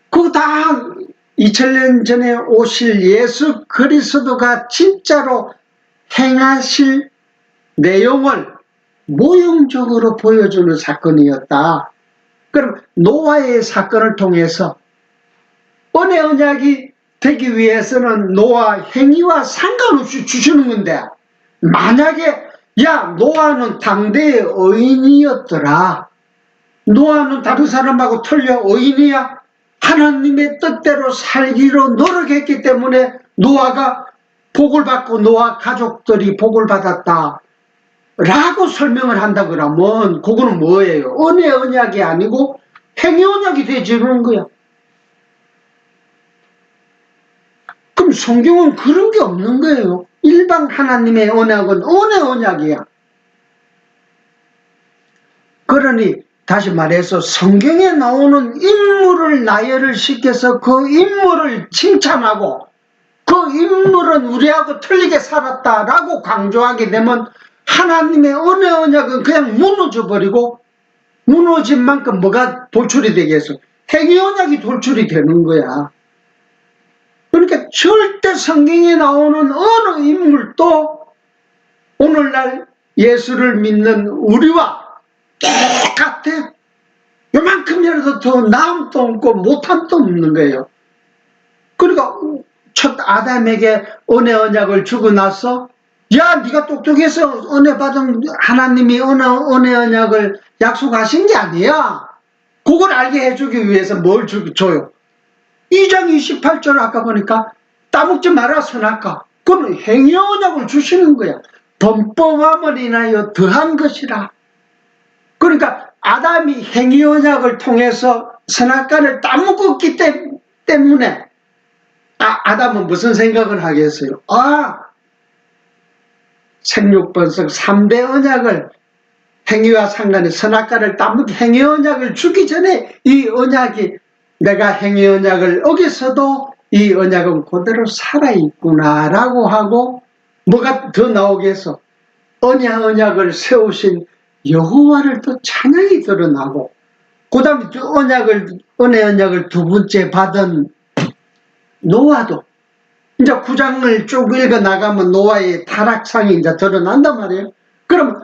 그거 다 2000년 전에 오실 예수 그리스도가 진짜로 행하실 내용을 모형적으로 보여주는 사건이었다. 그럼 노아의 사건을 통해서 은혜 언약이 되기 위해서는 노아 행위와 상관없이 주시는 건데 만약에 야 노아는 당대의 의인이었더라. 노아는 다른 사람하고 틀려 의인이야. 하나님의 뜻대로 살기로 노력했기 때문에 노아가 복을 받고 노아 가족들이 복을 받았다 라고 설명을 한다 그러면 그거는 뭐예요? 은혜 언약이 아니고 행위 언약이 되지는 거야. 그럼 성경은 그런 게 없는 거예요. 일반 하나님의 언약은 은혜 언약이야. 그러니 다시 말해서 성경에 나오는 인물을 나열을 시켜서 그 인물을 칭찬하고 그 인물은 우리하고 틀리게 살았다라고 강조하게 되면 하나님의 은혜 언약은 그냥 무너져 버리고 무너진 만큼 뭐가 돌출이 되겠어? 행위 언약이 돌출이 되는 거야. 그러니까 절대 성경에 나오는 어느 인물도 오늘날 예수를 믿는 우리와 똑같아. 요만큼이라도 더 나음도 없고 못함도 없는 거예요. 그러니까 첫 아담에게 은혜 언약을 주고 나서 야 네가 똑똑해서 은혜 받은 하나님이 은혜 언약을 약속하신 게 아니야. 그걸 알게 해주기 위해서 뭘 줘요? 2장 28절 아까 보니까 따먹지 마라 선악과. 그건 행위 언약을 주시는 거야. 범법함을 인하여 더한 것이라. 그러니까 아담이 행위 언약을 통해서 선악과를 따먹었기 때문에 아담은 무슨 생각을 하겠어요? 생육번성 3대 언약을 행위와 상관의 선악과를 따먹기 행위 언약을 주기 전에 이 언약이 내가 행위 언약을 어겨서도 이 언약은 그대로 살아있구나 라고 하고 뭐가 더 나오겠어? 언약을 세우신 여호와를 또 찬양이 드러나고 그 다음에 은혜 언약을 두 번째 받은 노아도 이제 9장을 쭉 읽어 나가면 노아의 타락상이 이제 드러난단 말이에요. 그럼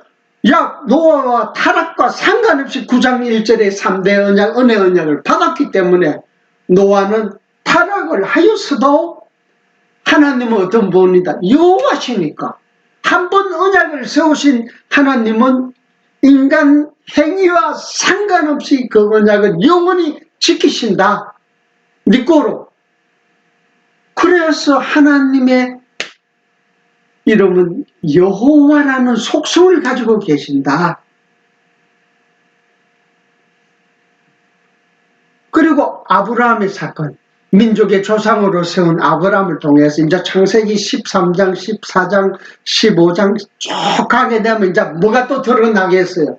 야 노아와 타락과 상관없이 9장 1절에 3대 언약 은혜 언약을 받았기 때문에 노아는 타락을 하였어도 하나님은 어떤 분이다? 여호와시니까 한 번 언약을 세우신 하나님은 인간 행위와 상관없이 그 언약을 영원히 지키신다. 믿고로. 그래서 하나님의 이름은 여호와라는 속성을 가지고 계신다. 그리고 아브라함의 사건, 민족의 조상으로 세운 아브라함을 통해서 이제 창세기 13장, 14장, 15장 쭉 가게 되면 이제 뭐가 또 드러나겠어요?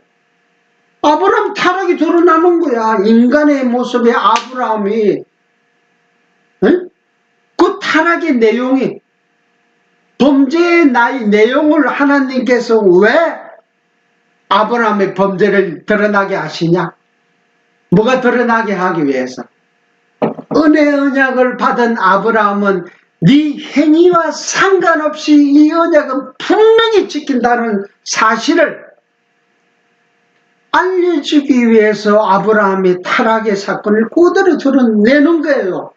아브라함 타락이 드러나는 거야. 인간의 모습의 아브라함이. 응? 그 타락의 내용이 범죄의 내용을 하나님께서 왜 아브라함의 범죄를 드러나게 하시냐? 뭐가 드러나게 하기 위해서? 은혜 언약을 받은 아브라함은 네 행위와 상관없이 이 언약은 분명히 지킨다는 사실을 알려주기 위해서 아브라함이 타락의 사건을 그대로 드러내는 거예요.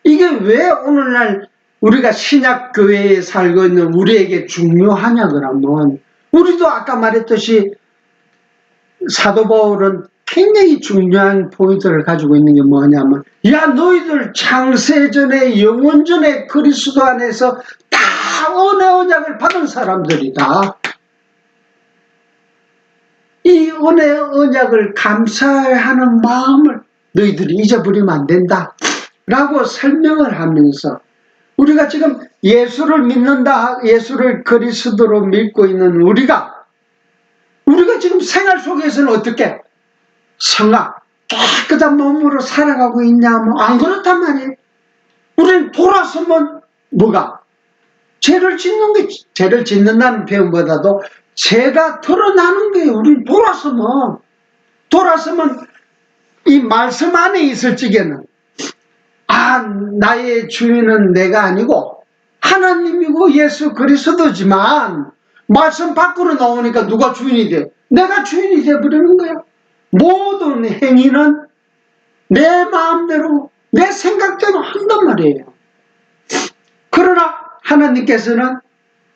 이게 왜 오늘날 우리가 신약교회에 살고 있는 우리에게 중요하냐 그러면 우리도 아까 말했듯이 사도 바울은 굉장히 중요한 포인트를 가지고 있는 게 뭐냐면 야 너희들 창세전에 영원전에 그리스도 안에서 다 은혜 언약을 받은 사람들이다. 이 은혜 언약을 감사하는 마음을 너희들이 잊어버리면 안 된다. 라고 설명을 하면서 우리가 지금 예수를 믿는다, 예수를 그리스도로 믿고 있는 우리가 지금 생활 속에서는 어떻게 성악, 깨끗한 몸으로 살아가고 있냐면 안 그렇단 말이에요. 우리는 돌아서면 뭐가? 죄를 짓는다는 표현보다도 죄가 드러나는 거예요. 우리는 돌아서면 이 말씀 안에 있을 적에는 나의 주인은 내가 아니고 하나님이고 예수 그리스도지만 말씀 밖으로 나오니까 누가 주인이 돼? 내가 주인이 돼버리는 거야. 모든 행위는 내 마음대로 내 생각대로 한단 말이에요. 그러나 하나님께서는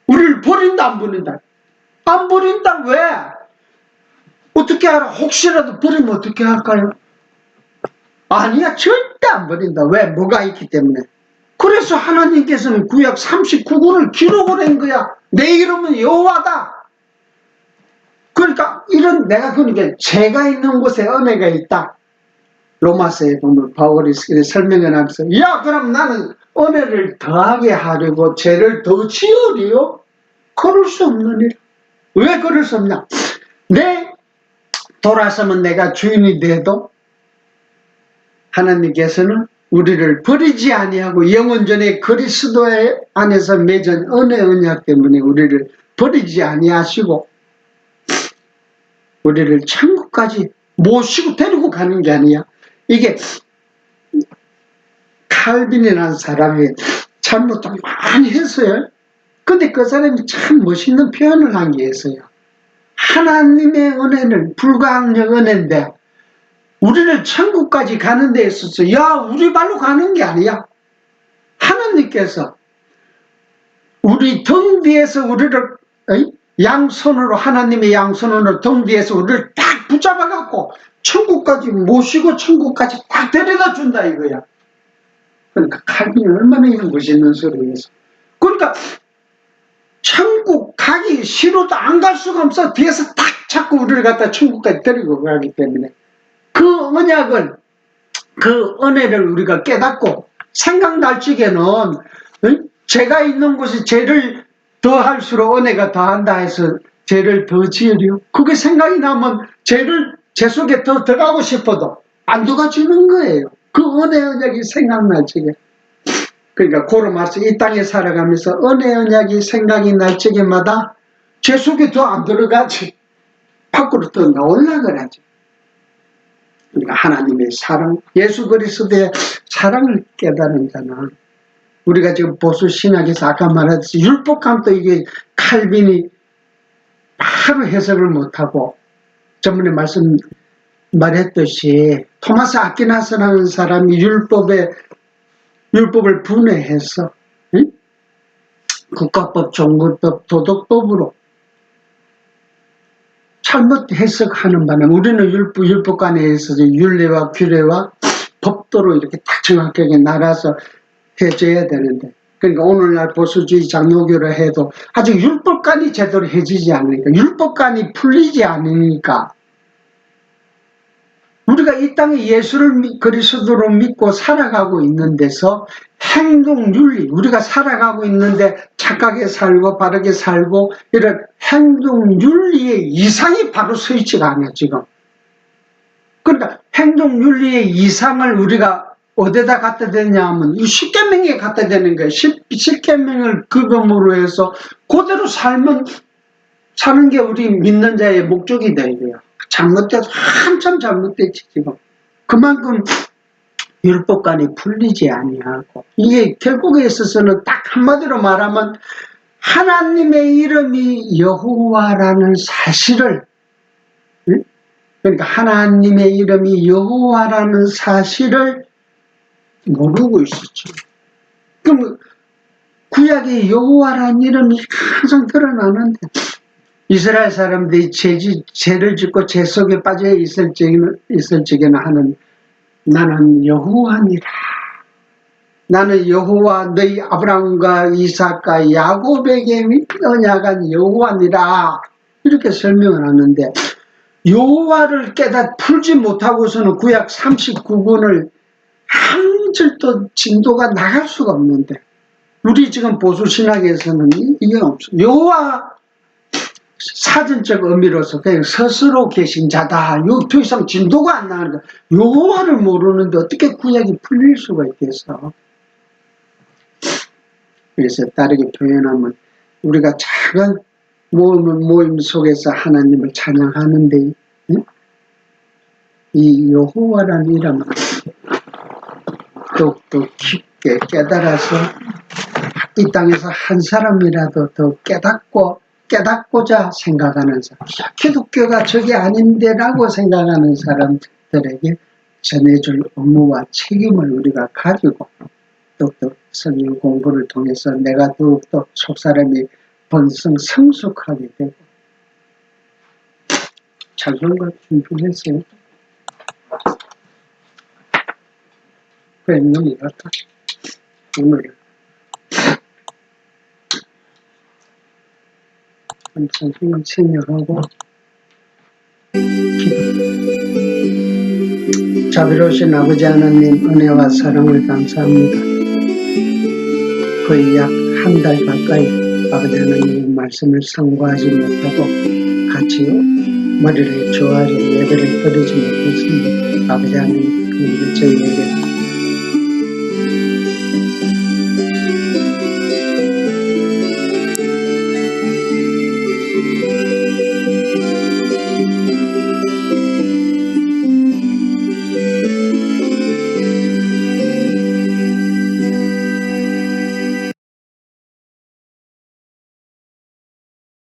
우리를 버린다 안 버린다? 안 버린다. 왜? 어떻게 알아? 혹시라도 버리면 어떻게 할까요? 아니야, 절대 안 버린다. 왜? 뭐가 있기 때문에. 그래서 하나님께서는 구약 39권을 기록을 한 거야. 내 이름은 여호와다. 그러니까 그러니까 죄가 있는 곳에 은혜가 있다. 로마서에 보면 바울이 설명을 하면서 그럼 나는 은혜를 더하게 하려고 죄를 더 지으리요? 그럴 수 없느니라. 왜 그럴 수 없냐? 돌아서면 내가 주인이 돼도 하나님께서는 우리를 버리지 아니하고 영원전에 그리스도 안에서 맺은 은혜 언약 때문에 우리를 버리지 아니하시고 우리를 천국까지 모시고 데리고 가는 게 아니야. 이게 칼빈이라는 사람이 잘못을 많이 했어요. 근데 그 사람이 참 멋있는 표현을 한 게 있어요. 하나님의 은혜는 불가항력 은혜인데 우리를 천국까지 가는 데 있어서 우리 발로 가는 게 아니야. 하나님께서 우리 등 뒤에서 우리를 양손으로 하나님의 양손으로 등 뒤에서 우리를 딱 붙잡아 갖고 천국까지 모시고 천국까지 딱 데려다 준다 이거야. 그러니까 칼빈이 얼마나 이런 멋있는 소리였어. 그러니까 천국 가기 싫어도 안 갈 수가 없어. 뒤에서 딱 잡고 우리를 갖다 천국까지 데리고 가기 때문에 그 언약을, 그 은혜를 우리가 깨닫고 생각날 적에는 죄가 있는 곳에 죄를 더할수록 은혜가 더한다 해서 죄를 더 지으려. 그게 생각이 나면 죄 속에 더 들어가고 싶어도 안 들어가지는 거예요. 그 은혜 언약이 생각날 적에. 그러니까 고로 말씀 이 땅에 살아가면서 은혜 언약이 생각이 날 적에마다 죄 속에 더 안 들어가지. 밖으로 더 나오려고 하지. 그러니까 하나님의 사랑, 예수 그리스도의 사랑을 깨달은 자는 우리가 지금 보수 신학에서 아까 말했듯이 율법감도 이게 칼빈이 바로 해석을 못하고 저번에 말했듯이 토마스 아퀴나스라는 사람이 율법을 분해해서 국가법, 종교법, 도덕법으로 잘못 해석하는 바람에 우리는 율법관에 있어서 율례와 규례와 법도로 이렇게 딱 정확하게 나가서 해줘야 되는데, 그러니까 오늘날 보수주의 장로교를 해도 아직 율법관이 제대로 해지지 않으니까, 율법관이 풀리지 않으니까 우리가 이 땅에 예수를 그리스도로 믿고 살아가고 있는 데서 행동윤리, 우리가 살아가고 있는데 착하게 살고 바르게 살고 이런 행동윤리의 이상이 바로 서 있지가 않아요 지금. 그러니까 행동윤리의 이상을 우리가 어디다 갖다 대냐 하면 이 십계명에 갖다 대는 거예요. 십계명을 근거로 해서 그대로 사는 게 우리 믿는 자의 목적이 되고요. 잘못돼서 한참 잘못됐지 지금. 그만큼 율법관이 풀리지 아니하고, 이게 결국에 있어서는 딱 한마디로 말하면 하나님의 이름이 여호와라는 사실을, 그러니까 하나님의 이름이 여호와라는 사실을 모르고 있었죠. 그럼 구약에 여호와라는 이름이 항상 드러나는데 이스라엘 사람들이 죄를 짓고 죄 속에 빠져 있을 적에는 하는, 나는 여호와니라. 나는 여호와 너희 아브라함과 이삭과 야곱에게 언약한 여호와니라. 이렇게 설명을 하는데 여호와를 풀지 못하고서는 구약 39권을 한 한철도 진도가 나갈 수가 없는데 우리 지금 보수 신학에서는 이게 없어. 여호와 사전적 의미로서 그냥 스스로 계신 자다. 더 이상 진도가 안 나가는 거야. 여호와를 모르는데 어떻게 구약이 풀릴 수가 있겠어? 그래서 다르게 표현하면 우리가 작은 모임 속에서 하나님을 찬양하는데 이 여호와라는 이름을 더욱더 깊게 깨달아서 이 땅에서 한 사람이라도 더 깨닫고자 생각하는 사람, 기독교가 저게 아닌데라고 생각하는 사람들에게 전해줄 업무와 책임을 우리가 가지고 더욱더 성경 공부를 통해서 내가 더욱더 속사람이 번성 성숙하게 되고 작은 걸 준비했어요. 그래, 눈이 같아. 오늘 선생님 생략하고 기도. 자비로우신 아버지 하나님 은혜와 사랑을 감사합니다. 거의 약 한 달 가까이 아버지 하나님의 말씀을 상고하지 못하고 같이 머리를 조아려 예배를 드리지 못했습니다. 아버지 하나님, 저희에게